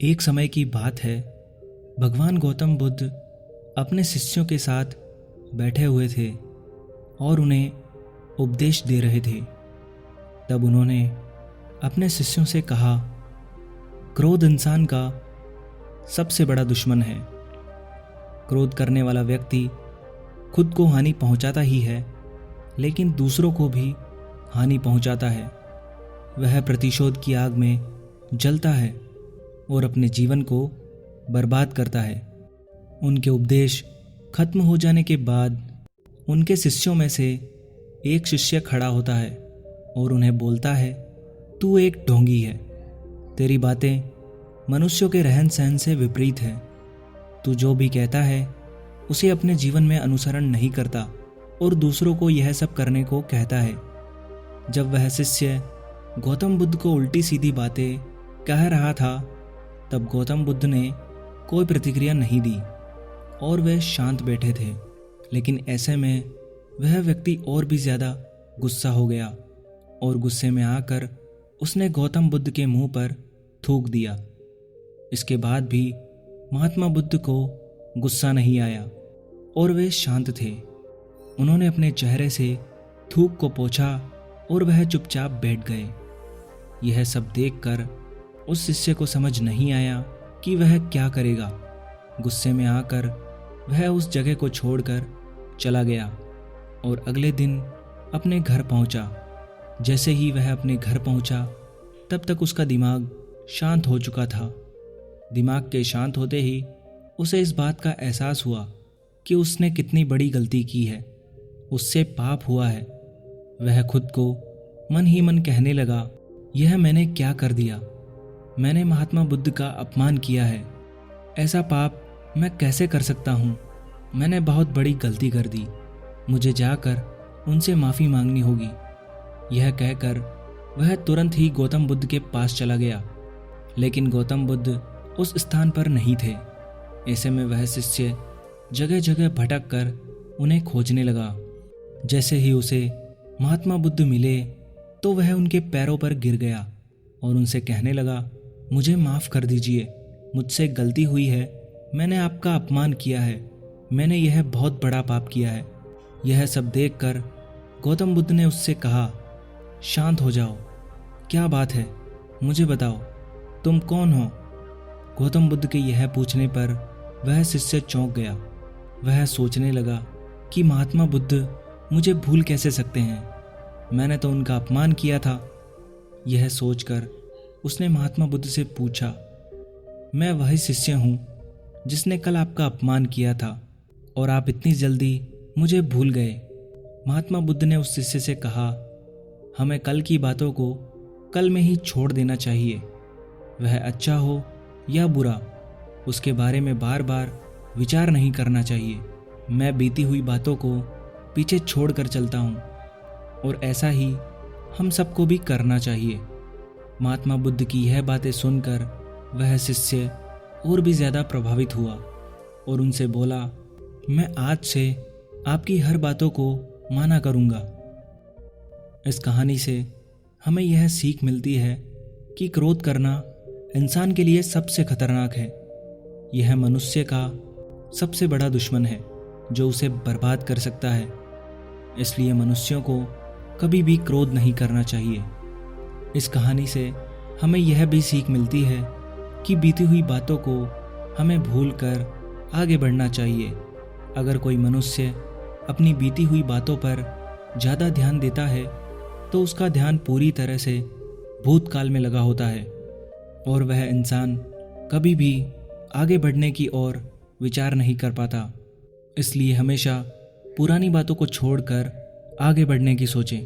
एक समय की बात है, भगवान गौतम बुद्ध अपने शिष्यों के साथ बैठे हुए थे और उन्हें उपदेश दे रहे थे। तब उन्होंने अपने शिष्यों से कहा, क्रोध इंसान का सबसे बड़ा दुश्मन है। क्रोध करने वाला व्यक्ति खुद को हानि पहुंचाता ही है, लेकिन दूसरों को भी हानि पहुंचाता है। वह प्रतिशोध की आग में जलता है और अपने जीवन को बर्बाद करता है। उनके उपदेश खत्म हो जाने के बाद उनके शिष्यों में से एक शिष्य खड़ा होता है और उन्हें बोलता है, तू एक ढोंगी है। तेरी बातें मनुष्यों के रहन सहन से विपरीत हैं। तू जो भी कहता है उसे अपने जीवन में अनुसरण नहीं करता और दूसरों को यह सब करने को कहता है। जब वह शिष्य गौतम बुद्ध को उल्टी सीधी बातें कह रहा था, तब गौतम बुद्ध ने कोई प्रतिक्रिया नहीं दी और वे शांत बैठे थे। लेकिन ऐसे में वह व्यक्ति और भी ज़्यादा गुस्सा हो गया और गुस्से में आकर उसने गौतम बुद्ध के मुंह पर थूक दिया। इसके बाद भी महात्मा बुद्ध को गुस्सा नहीं आया और वे शांत थे। उन्होंने अपने चेहरे से थूक को पोंछा और वह चुपचाप बैठ गए। यह सब देखकर उस शिष्य को समझ नहीं आया कि वह क्या करेगा। गुस्से में आकर वह उस जगह को छोड़कर चला गया और अगले दिन अपने घर पहुंचा। जैसे ही वह अपने घर पहुंचा, तब तक उसका दिमाग शांत हो चुका था। दिमाग के शांत होते ही उसे इस बात का एहसास हुआ कि उसने कितनी बड़ी गलती की है। उससे पाप हुआ है। वह खुद को मन ही मन कहने लगा, यह मैंने क्या कर दिया। मैंने महात्मा बुद्ध का अपमान किया है। ऐसा पाप मैं कैसे कर सकता हूँ। मैंने बहुत बड़ी गलती कर दी। मुझे जाकर उनसे माफ़ी मांगनी होगी। यह कहकर वह तुरंत ही गौतम बुद्ध के पास चला गया। लेकिन गौतम बुद्ध उस स्थान पर नहीं थे। ऐसे में वह शिष्य जगह जगह भटक कर उन्हें खोजने लगा। जैसे ही उसे महात्मा बुद्ध मिले तो वह उनके पैरों पर गिर गया और उनसे कहने लगा, मुझे माफ़ कर दीजिए। मुझसे गलती हुई है। मैंने आपका अपमान किया है। मैंने यह बहुत बड़ा पाप किया है। यह सब देखकर गौतम बुद्ध ने उससे कहा, शांत हो जाओ। क्या बात है, मुझे बताओ, तुम कौन हो। गौतम बुद्ध के यह पूछने पर वह शिष्य चौंक गया। वह सोचने लगा कि महात्मा बुद्ध मुझे भूल कैसे सकते हैं। मैंने तो उनका अपमान किया था। यह सोचकर उसने महात्मा बुद्ध से पूछा, मैं वही शिष्य हूँ जिसने कल आपका अपमान किया था और आप इतनी जल्दी मुझे भूल गए। महात्मा बुद्ध ने उस शिष्य से कहा, हमें कल की बातों को कल में ही छोड़ देना चाहिए। वह अच्छा हो या बुरा, उसके बारे में बार बार विचार नहीं करना चाहिए। मैं बीती हुई बातों को पीछे छोड़ कर चलता हूँ और ऐसा ही हम सबको भी करना चाहिए। महात्मा बुद्ध की यह बातें सुनकर वह शिष्य और भी ज़्यादा प्रभावित हुआ और उनसे बोला, मैं आज से आपकी हर बातों को माना करूँगा। इस कहानी से हमें यह सीख मिलती है कि क्रोध करना इंसान के लिए सबसे खतरनाक है। यह मनुष्य का सबसे बड़ा दुश्मन है जो उसे बर्बाद कर सकता है। इसलिए मनुष्यों को कभी भी क्रोध नहीं करना चाहिए। इस कहानी से हमें यह भी सीख मिलती है कि बीती हुई बातों को हमें भूलकर आगे बढ़ना चाहिए। अगर कोई मनुष्य अपनी बीती हुई बातों पर ज़्यादा ध्यान देता है तो उसका ध्यान पूरी तरह से भूतकाल में लगा होता है और वह इंसान कभी भी आगे बढ़ने की ओर विचार नहीं कर पाता। इसलिए हमेशा पुरानी बातों को छोड़कर आगे बढ़ने की सोचें।